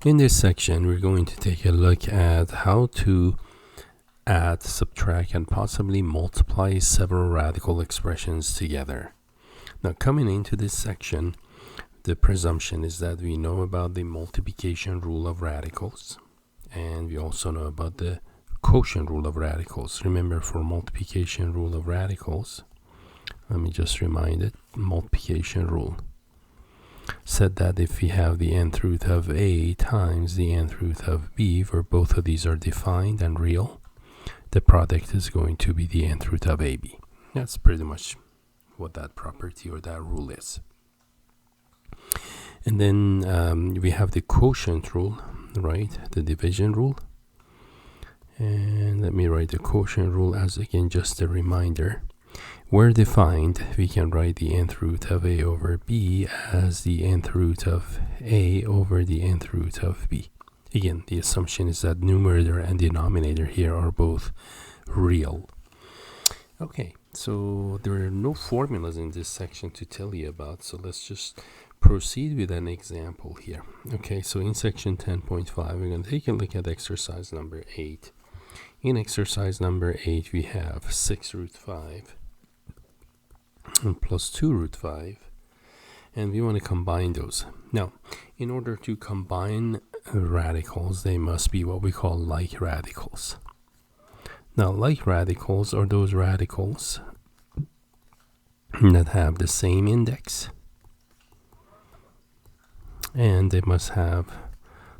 In this section, we're going to take a look at how to add, subtract, and possibly multiply several radical expressions together. Now, coming into this section, the presumption is that we know about the multiplication rule of radicals, and we also know about the quotient rule of radicals. Remember, for multiplication rule of radicals, let me just remind it, multiplication rule said that if we have the nth root of a times the nth root of b, where both of these are defined and real, the product is going to be the nth root of ab. That's pretty much what that property or that rule is. And then we have the quotient rule, right? The division rule. And let me write the quotient rule as, again, just a reminder. Where defined, we can write the nth root of a over b as the nth root of a over the nth root of b. Again, the assumption is that numerator and denominator here are both real. Okay, so there are no formulas in this section to tell you about, so let's just proceed with an example here. Okay, so in section 10.5, we're going to take a look at exercise number 8. In exercise number 8, we have 6 root 5 and plus 2 root 5, and we want to combine those. Now, in order to combine radicals, they must be what we call like radicals. Now, like radicals are those radicals that have the same index, and they must have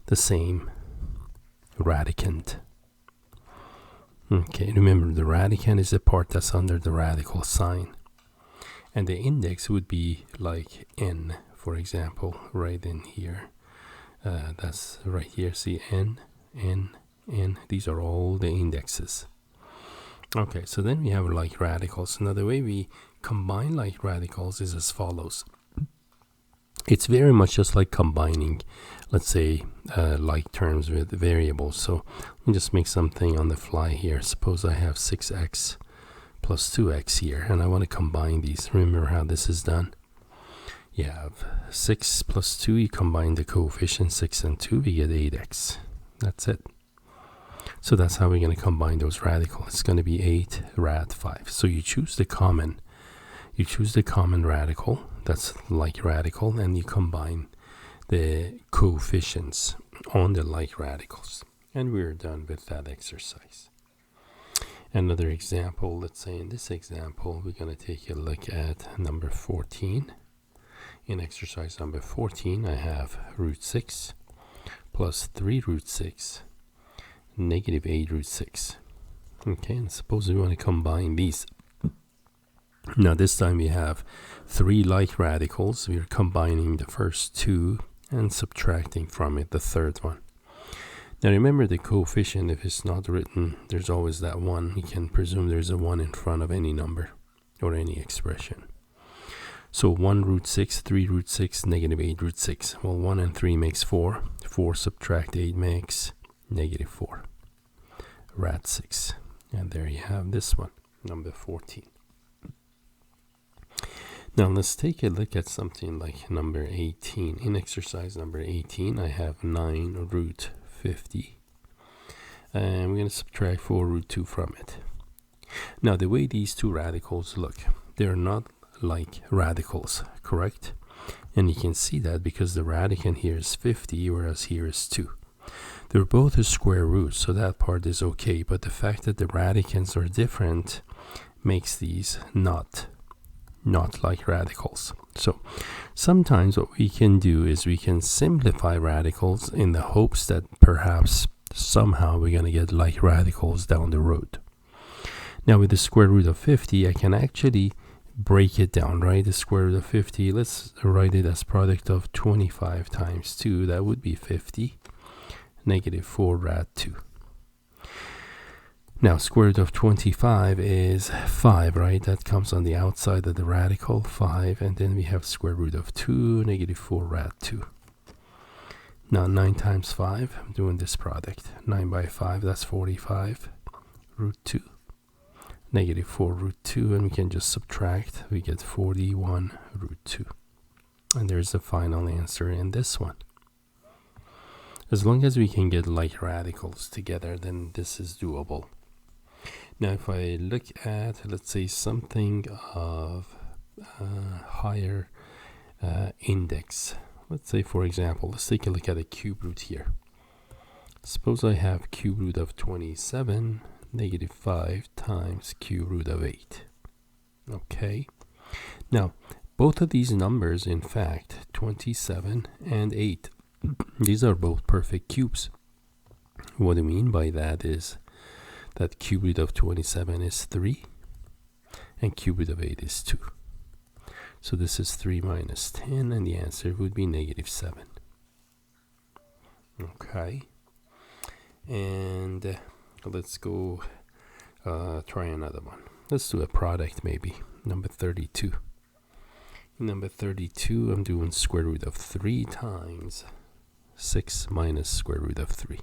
the same radicand. Okay, remember, the radicand is the part that's under the radical sign. And the index would be like n, for example, right in here. That's right here. See, n, n, n. These are all the indexes. Okay, so then we have like radicals. Now, the way we combine like radicals is as follows. It's very much just like combining, let's say, like terms with variables. So let me just make something on the fly here. Suppose I have 6x plus 2x here, and I want to combine these. Remember how this is done? You have 6 plus 2, you combine the coefficients 6 and 2, we get 8x. That's it. So that's how we're going to combine those radicals. It's going to be 8 rad 5. So you choose the common radical, that's like radical, and you combine the coefficients on the like radicals. And we're done with that exercise. Another example, let's say in this example, we're going to take a look at number 14. In exercise number 14, I have root 6 plus 3 root 6, negative 8 root 6. Okay, and suppose we want to combine these. Now this time we have 3 like radicals. We're combining the first 2 and subtracting from it the third one. Now remember, the coefficient, if it's not written, there's always that 1. You can presume there's a 1 in front of any number or any expression. So 1 root 6, 3 root 6, negative 8 root 6. Well, 1 and 3 makes 4. 4 subtract 8 makes negative 4. Rad 6. And there you have this one, number 14. Now let's take a look at something like number 18. In exercise number 18, I have 9 root 50, and we're going to subtract 4 root 2 from it. Now, the way these two radicals look, they're not like radicals, correct? And you can see that because the radicand here is 50, whereas here is 2. They're both a square root, so that part is okay, but the fact that the radicands are different makes these not like radicals. So sometimes what we can do is we can simplify radicals in the hopes that perhaps somehow we're going to get like radicals down the road. Now with the square root of 50, I can actually break it down, right? The square root of 50, let's write it as product of 25 times 2. That would be 50, negative 4 rad 2. Now, square root of 25 is 5, right? That comes on the outside of the radical, 5. And then we have square root of 2, negative 4 rad 2. Now, 9 times 5, I'm doing this product. 9 by 5, that's 45 root 2. Negative 4 root 2, and we can just subtract. We get 41 root 2. And there's the final answer in this one. As long as we can get like radicals together, then this is doable. Now if I look at, let's say, something of higher index, let's say, for example, let's take a look at a cube root here. Suppose I have cube root of 27 negative 5 times cube root of 8. Okay, now both of these numbers, in fact, 27 and 8, these are both perfect cubes. What I mean by that is that cube root of 27 is 3 and cube root of 8 is 2. So this is 3 minus 10, and the answer would be negative 7. Okay, and let's go try another one. Let's do a product, maybe number 32. Number 32, I'm doing square root of 3 times 6 minus square root of 3.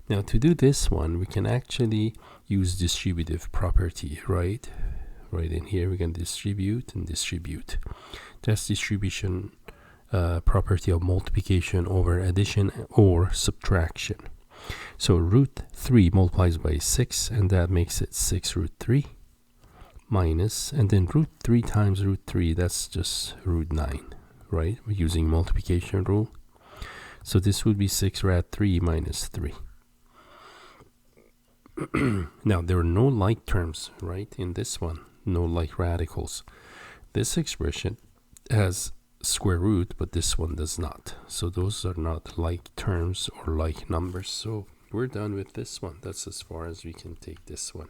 Now to do this one, we can actually use distributive property, right? Right in here, we can distribute and distribute. That's distribution property of multiplication over addition or subtraction. So root 3 multiplies by 6, and that makes it 6 root 3 minus, and then root 3 times root 3, that's just root 9, right? We're using multiplication rule. So this would be 6 rad 3 minus 3. Now there are no like terms, right, in this one, no like radicals. This expression has square root, but this one does not. So those are not like terms or like numbers. So we're done with this one. That's as far as we can take this one.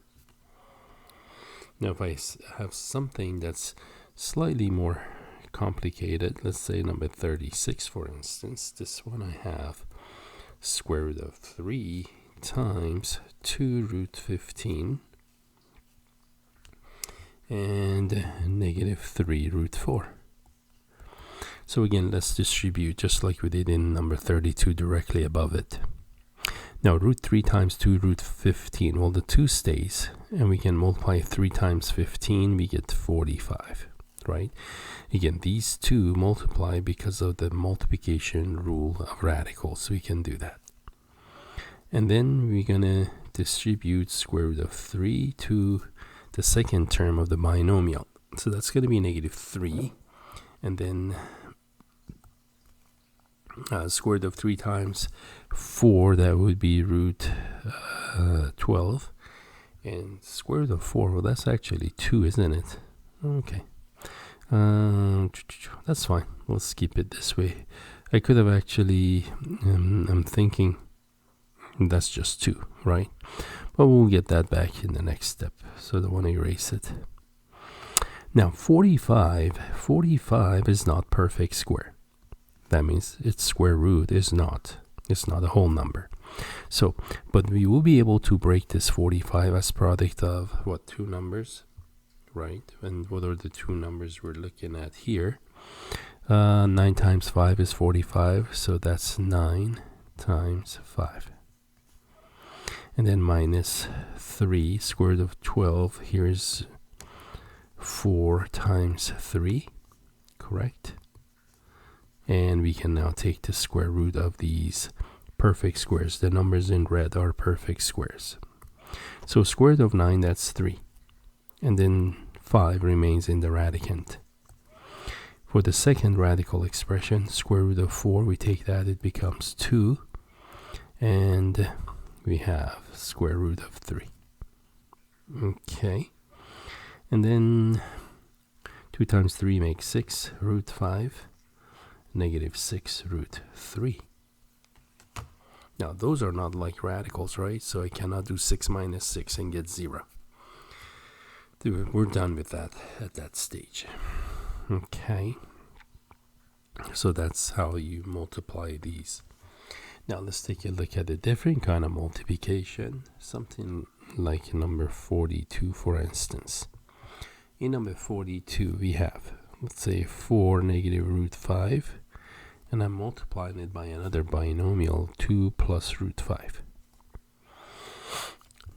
Now if I have something that's slightly more complicated, let's say number 36, for instance. This one I have square root of 3 times 2 root 15 and negative 3 root 4. So again, let's distribute just like we did in number 32 directly above it. Now root 3 times 2 root 15, well, the 2 stays, and we can multiply 3 times 15, we get 45, right? Again, these two multiply because of the multiplication rule of radicals, so we can do that. And then we're going to distribute square root of 3 to the second term of the binomial. So that's going to be negative 3. And then square root of 3 times 4, that would be root 12. And square root of 4, well, that's actually 2, isn't it? Okay. That's fine. Let's keep it this way. I could have actually, I'm thinking, that's just 2, right? But we'll get that back in the next step. So I don't want to erase it. Now 45 is not perfect square. That means its square root is not. It's not a whole number. So, but we will be able to break this 45 as product of what, 2 numbers, right? And what are the 2 numbers we're looking at here? 9 times 5 is 45, so that's 9 times 5. And then minus 3, square root of 12, here's 4 times 3, correct? And we can now take the square root of these perfect squares. The numbers in red are perfect squares. So square root of 9, that's 3. And then 5 remains in the radicand. For the second radical expression, square root of 4, we take that, it becomes 2. And we have square root of 3. Okay. And then 2 times 3 makes 6, root 5, negative 6 root 3. Now those are not like radicals, right? So I cannot do 6 minus 6 and get 0. We're done with that at that stage. Okay. So that's how you multiply these. Now let's take a look at a different kind of multiplication. Something like number 42, for instance. In number 42, we have, let's say, 4 negative root 5. And I'm multiplying it by another binomial, 2 plus root 5.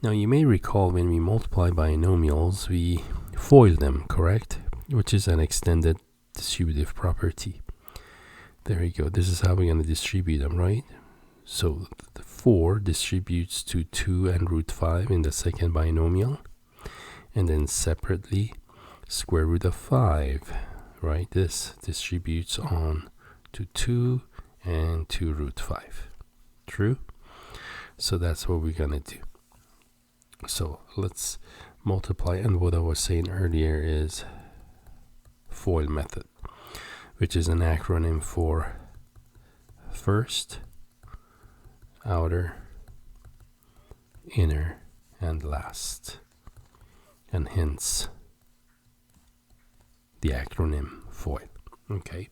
Now you may recall when we multiply binomials, we FOIL them, correct? Which is an extended distributive property. There you go. This is how we're going to distribute them, right? So the 4 distributes to 2 and root 5 in the second binomial. And then separately, square root of 5, right? This distributes on to 2 and to root 5. True? So that's what we're going to do. So let's multiply. And what I was saying earlier is FOIL method, which is an acronym for first, outer, inner, and last. And hence the acronym FOIL. Okay.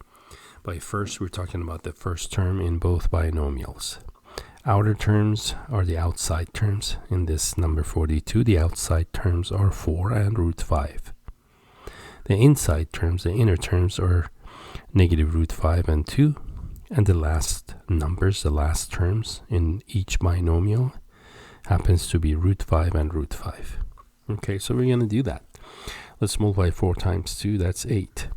By first, we're talking about the first term in both binomials. Outer terms are the outside terms. In this number 42, the outside terms are 4 and root 5. The inside terms, the inner terms, are negative root 5 and 2. And the last numbers, the last terms in each binomial happens to be root 5 and root 5. Okay, so we're going to do that. Let's multiply 4 times 2, that's 8.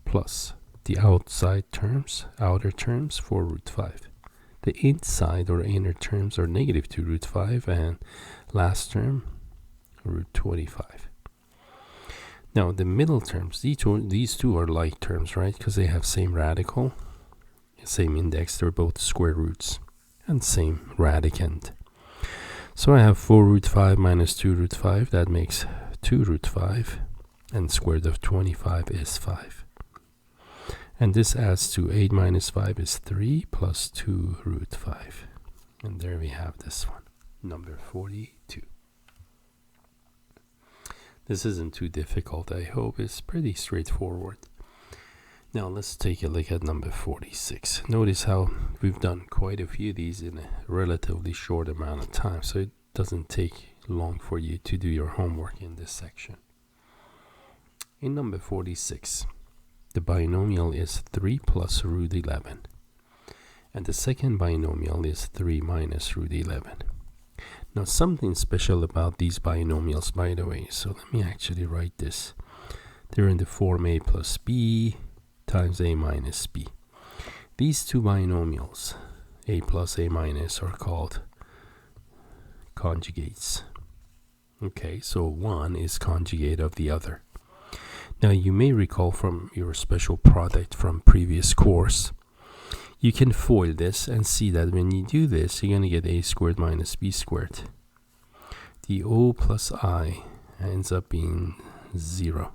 Plus the outside terms, outer terms, 4 root 5. The inside or inner terms are negative 2 root 5, and last term, root 25. Now the middle terms, these two are like terms, right? Because they have same radical, same index, they're both square roots, and same radicand. So I have 4 root 5 minus 2 root 5, that makes 2 root 5, and square root of 25 is 5. And this adds to 8 minus 5 is 3 plus 2 root 5. And there we have this one, number 42. This isn't too difficult, I hope. It's pretty straightforward. Now let's take a look at number 46. Notice how we've done quite a few of these in a relatively short amount of time, so it doesn't take long for you to do your homework in this section. In number 46, the binomial is 3 plus root 11. And the second binomial is 3 minus root 11. Now something special about these binomials, by the way, so let me actually write this. They're in the form a plus b times a minus b. These two binomials, a plus a minus, are called conjugates. Okay, so one is conjugate of the other. Now you may recall from your special product from previous course, you can FOIL this and see that when you do this, you're going to get a squared minus b squared. The o plus I ends up being 0.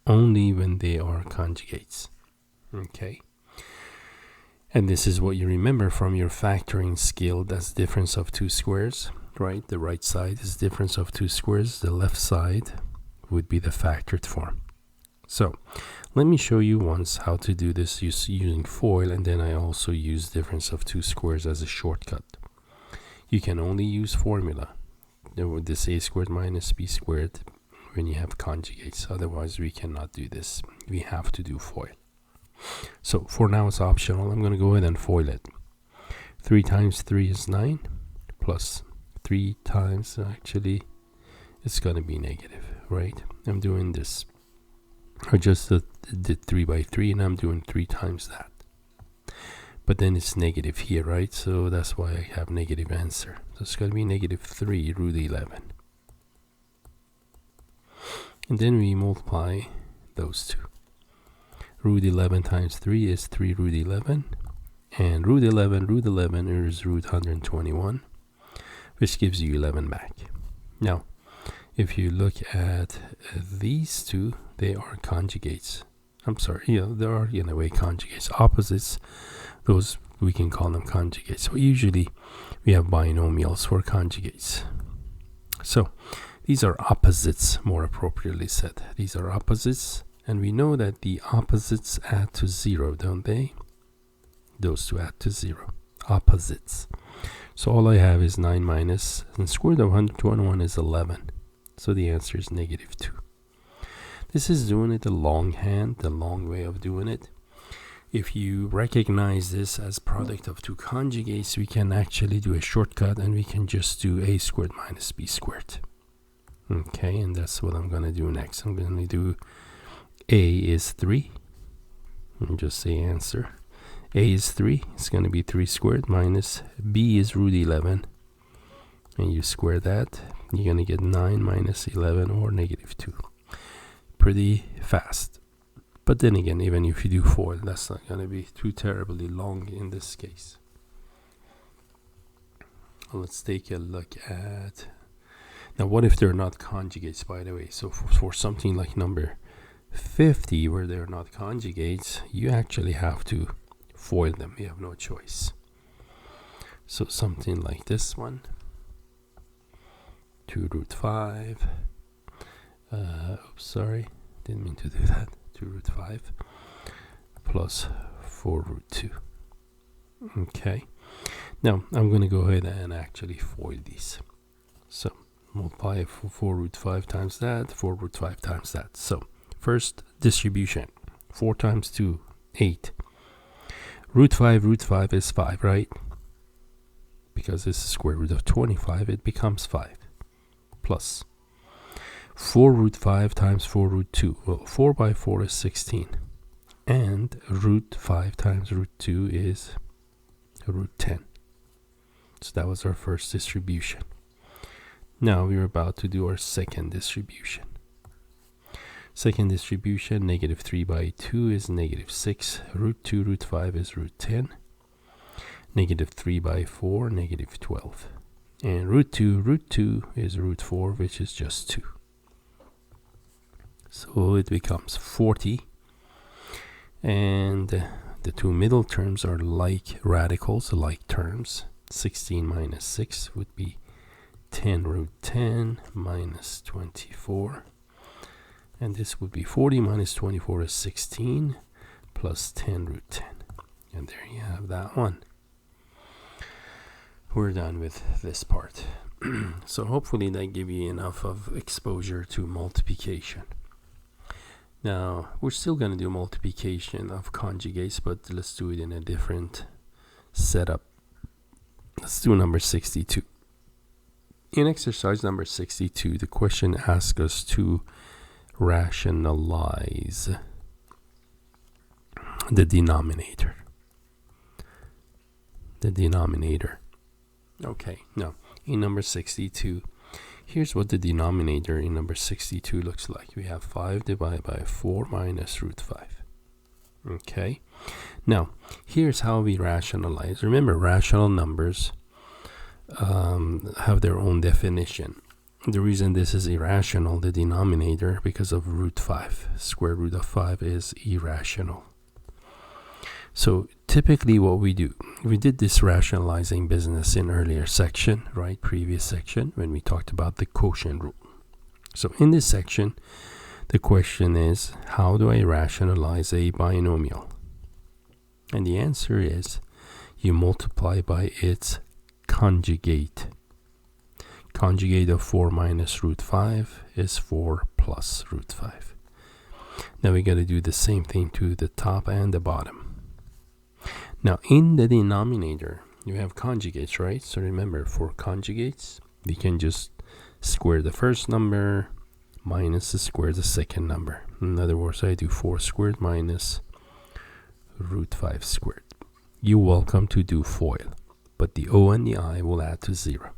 Only when they are conjugates. Okay. And this is what you remember from your factoring skill. That's difference of two squares, right? The right side is difference of two squares. The left side would be the factored form. So let me show you once how to do this using FOIL, and then I also use difference of two squares as a shortcut. You can only use formula. This a squared minus b squared when you have conjugates. Otherwise we cannot do this. We have to do FOIL. So for now it's optional. I'm going to go ahead and FOIL it. 3 times 3 is 9, plus 3 times, actually it's going to be negative, right? I'm doing this. I just did 3 by 3 and I'm doing 3 times that. But then it's negative here, right? So that's why I have negative answer. So it's going to be negative 3 root 11. And then we multiply those two. Root 11 times 3 is 3 root 11. And root 11 is root 121, which gives you 11 back. Now, if you look at these two, they are conjugates. I'm sorry, yeah, they are in a way conjugates. Opposites, those we can call them conjugates. So usually we have binomials for conjugates. So these are opposites, more appropriately said. These are opposites, and we know that the opposites add to 0, don't they? Those two add to 0. Opposites. So all I have is 9 minus, and square root of 121 is 11. So the answer is negative 2. This is doing it the longhand, the long way of doing it. If you recognize this as product of two conjugates, we can actually do a shortcut and we can just do a squared minus b squared. Okay, and that's what I'm going to do next. I'm going to do a is 3. And just say answer. A is 3. It's going to be 3 squared minus B is root 11. And you square that, you're going to get 9 minus 11 or negative 2. Pretty fast. But then again, even if you do FOIL, that's not going to be too terribly long in this case. Let's take a look at... Now, what if they're not conjugates, by the way? So for something like number 50, where they're not conjugates, you actually have to FOIL them. You have no choice. So something like this one. 2 root 5. Oops, sorry. Didn't mean to do that. 2 root 5 plus 4 root 2. Okay. Now, I'm going to go ahead and actually FOIL these. So, multiply 4 root 5 times that, 4 root 5 times that. So, first distribution. 4 times 2, 8. Root 5 is 5, right? Because this is square root of 25, it becomes 5. Plus 4 root 5 times 4 root 2. Well, 4 by 4 is 16. And root 5 times root 2 is root 10. So that was our first distribution. Now we're about to do our second distribution. Second distribution, negative 3 by 2 is negative 6. Root 2 root 5 is root 10. Negative 3 by 4, negative 12. And root 2 is root 4, which is just 2. So it becomes 40. And the two middle terms are like radicals, like terms. 16 minus 6 would be 10 root 10 minus 24. And this would be 40 minus 24 is 16 plus 10 root 10. And there you have that one. We're done with this part. So hopefully that give you enough of exposure to multiplication. Now, we're still going to do multiplication of conjugates, but let's do it in a different setup. Let's do number 62. In exercise number 62, the question asks us to rationalize the denominator. Okay, now in number 62, here's what the denominator in number 62 looks like. We have 5 divided by 4 minus root 5. Okay, now here's how we rationalize. Remember, rational numbers have their own definition. The reason this is irrational, the denominator, because of root 5. Square root of 5 is irrational. So typically what we do, we did this rationalizing business in earlier section, right? Previous section when we talked about the quotient rule. So in this section, the question is, how do I rationalize a binomial? And the answer is, you multiply by its conjugate. Conjugate of 4 minus root 5 is 4 plus root 5. Now we got to do the same thing to the top and the bottom. Now in the denominator, you have conjugates, right? So remember, for conjugates, we can just square the first number minus the square of the second number. In other words, I do 4 squared minus root 5 squared. You're welcome to do FOIL, but the O and the I will add to 0.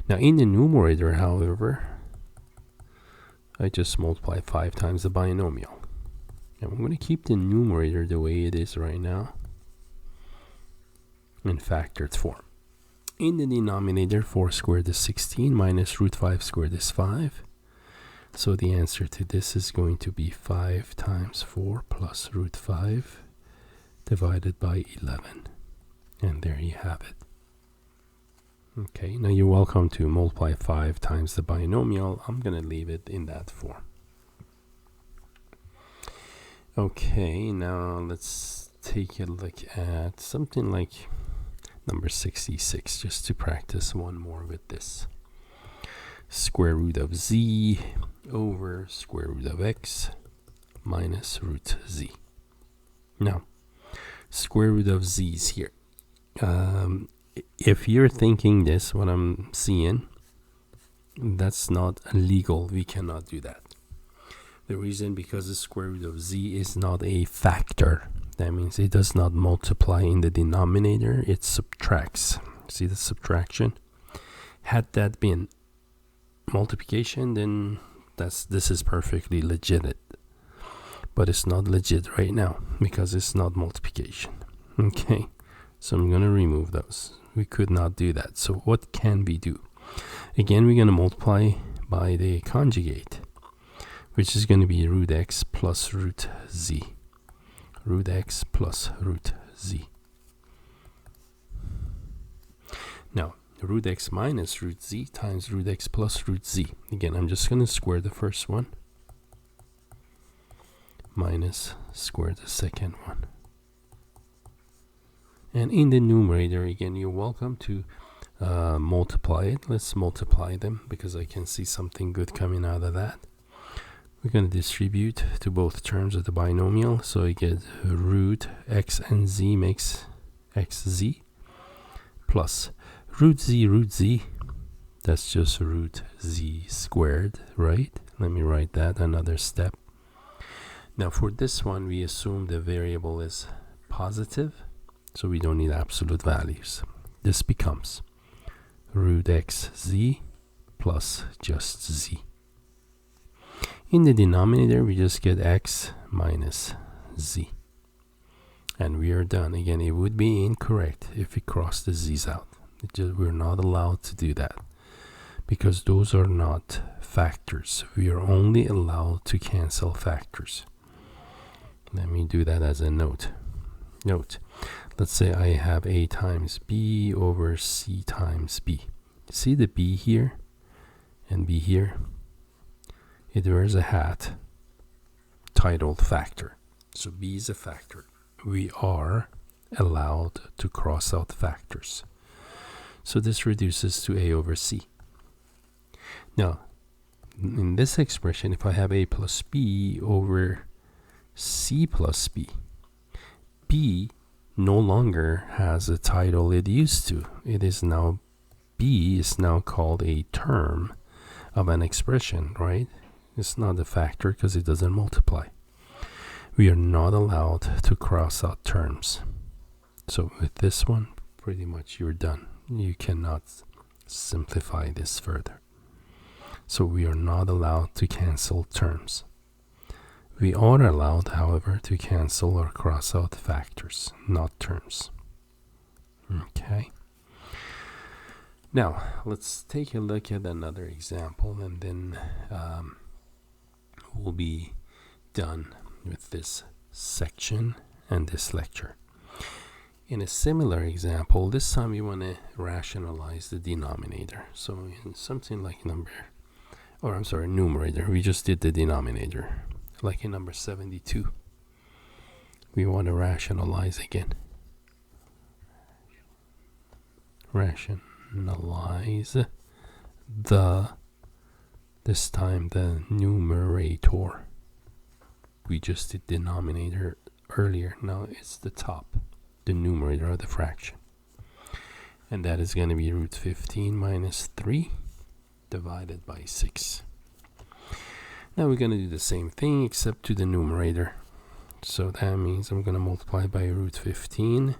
Now in the numerator, however, I just multiply 5 times the binomial. And I'm going to keep the numerator the way it is right now in factored form. In the denominator, 4 squared is 16 minus root 5 squared is 5. So the answer to this is going to be 5 times 4 plus root 5 divided by 11. And there you have it. Okay, now you're welcome to multiply 5 times the binomial. I'm going to leave it in that form. Okay, now let's take a look at something like number 66, just to practice one more with this. Square root of z over square root of x minus root z. Now, square root of z is here. If you're thinking this, what I'm seeing, that's not legal. We cannot do that. The reason, because the square root of z is not a factor. That means it does not multiply in the denominator, it subtracts. See the subtraction? Had that been multiplication, then this is perfectly legit. But it's not legit right now because it's not multiplication. Okay, so I'm going to remove those. We could not do that. So what can we do? Again, we're going to multiply by the conjugate, which is going to be root x plus root z. Root x plus root z. Now, root x minus root z times root x plus root z. Again, I'm just going to square the first one minus square the second one. And in the numerator, again, you're welcome to multiply it. Let's multiply them because I can see something good coming out of that. We're going to distribute to both terms of the binomial. So you get root x and z makes xz plus root z. That's just root z squared, right? Let me write that another step. Now for this one, we assume the variable is positive, so we don't need absolute values. This becomes root xz plus just z. In the denominator, we just get x minus z. And we are done. Again, it would be incorrect if we cross the z's out. We're not allowed to do that because those are not factors. We are only allowed to cancel factors. Let me do that as a note. Let's say I have a times b over c times b. See the b here and b here? It wears a hat titled factor. So b is a factor. We are allowed to cross out factors. So this reduces to a over c. Now, in this expression, if I have a plus b over c plus b, b no longer has a title it used to. It is now, b is now called a term of an expression, right? It's not a factor because it doesn't multiply. We are not allowed to cross out terms. So with this one, pretty much you're done. You cannot simplify this further. So we are not allowed to cancel terms. We are allowed, however, to cancel or cross out factors, not terms. Okay. Now, let's take a look at another example, and then we'll be done with this section and this lecture. In a similar example, this time you want to rationalize the denominator. So in something like numerator, we just did the denominator. Like in number 72, we want to rationalize again. Rationalize this time the numerator. We just did denominator earlier. Now it's the top, the numerator of the fraction. And that is going to be root 15 minus 3 divided by 6. Now we're going to do the same thing except to the numerator. So that means I'm going to multiply by root 15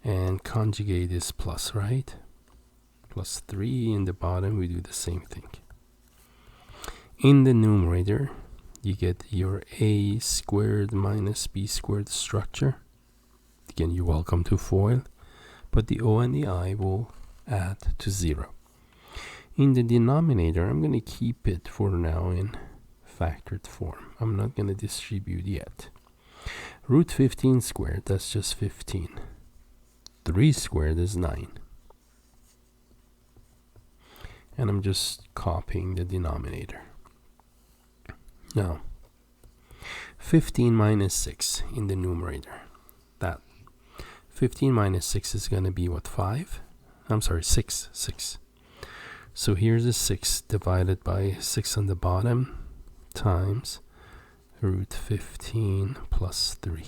and conjugate is plus, right? Plus 3 in the bottom, we do the same thing. In the numerator, you get your a squared minus b squared structure. Again, you're welcome to FOIL, but the o and the I will add to 0. In the denominator, I'm going to keep it for now in factored form. I'm not going to distribute yet. Root 15 squared, that's just 15. 3 squared is 9. And I'm just copying the denominator. Now, 15 minus 6 in the numerator. That 15 minus 6 is going to be what, 5? I'm sorry, 6. So here's a 6 divided by 6 on the bottom times root 15 plus 3.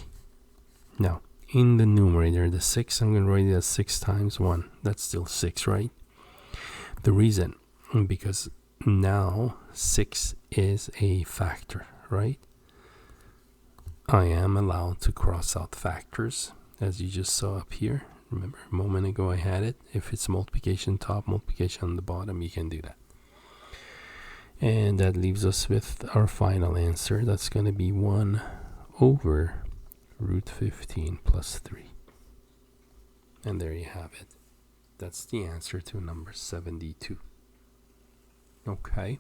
Now, in the numerator, the 6, I'm going to write it as 6 times 1. That's still 6, right? The reason, because now 6 is a factor, right? I am allowed to cross out factors, as you just saw up here. Remember, a moment ago I had it. If it's multiplication top, multiplication on the bottom, you can do that. And that leaves us with our final answer. That's going to be 1 over root 15 plus 3. And there you have it. That's the answer to number 72. Okay.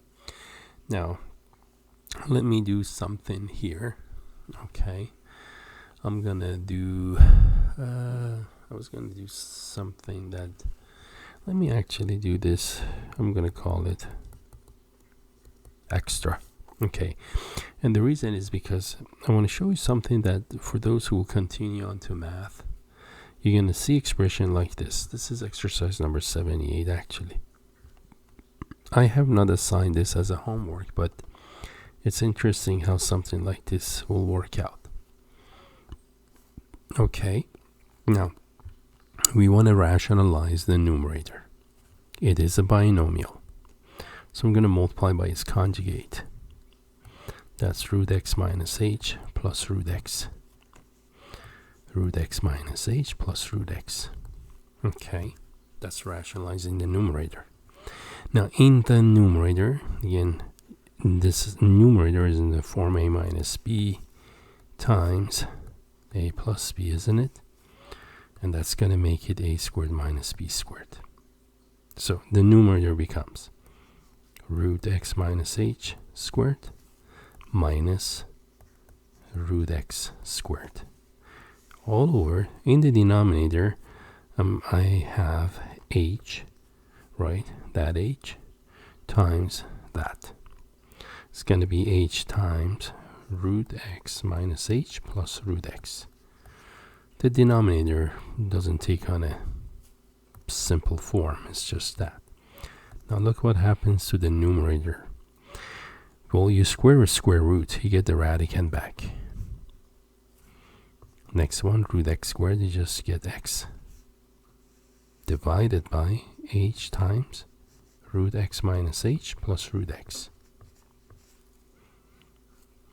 Now, let me do something here. Okay. I'm going to do... I was going to do something that... Let me actually do this. I'm going to call it extra. Okay. And the reason is because I want to show you something that for those who will continue on to math, you're going to see expression like this. This is exercise number 78 actually. I have not assigned this as a homework, but it's interesting how something like this will work out. Okay. Now, we want to rationalize the numerator. It is a binomial. So I'm going to multiply by its conjugate. That's root x minus h plus root x. Root x minus h plus root x. Okay, that's rationalizing the numerator. Now in the numerator, again, this numerator is in the form a minus b times a plus b, isn't it? And that's going to make it a squared minus b squared. So the numerator becomes root x minus h squared minus root x squared. All over in the denominator, I have h, right? That h times that. It's going to be h times root x minus h plus root x. The denominator doesn't take on a simple form, it's just that. Now look what happens to the numerator. Well, you square a square root, you get the radicand back. Next one, root x squared, you just get x divided by h times root x minus h plus root x.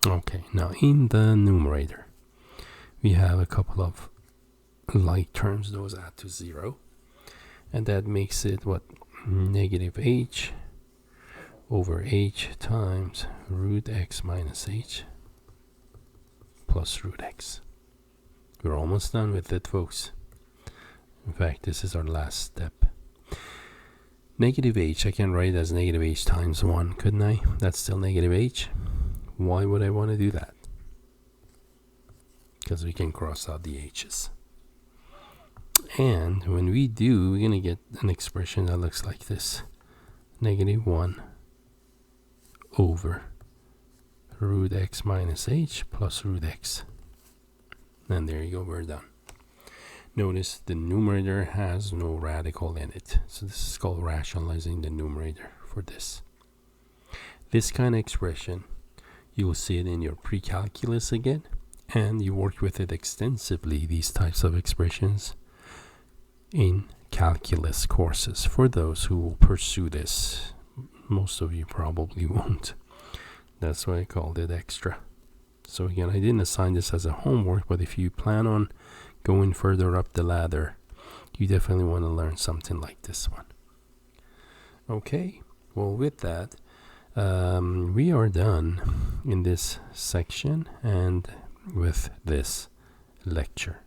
Okay, now in the numerator, we have a couple of like terms, those add to 0. And that makes it what? Negative h over h times root x minus h plus root x. We're almost done with it, folks. In fact, this is our last step. Negative h, I can write as negative h times 1, couldn't I? That's still negative h. Why would I want to do that? Because we can cross out the h's. And when we do, we're going to get an expression that looks like this. Negative 1 over root x minus h plus root x. And there you go, we're done. Notice the numerator has no radical in it. So this is called rationalizing the numerator for this. This kind of expression, you will see it in your pre-calculus again. And you work with it extensively, these types of expressions, in calculus courses. For those who will pursue this, most of you probably won't. That's why I called it extra. So again, I didn't assign this as a homework, but if you plan on going further up the ladder, you definitely want to learn something like this one. Okay, well with that, we are done in this section and with this lecture.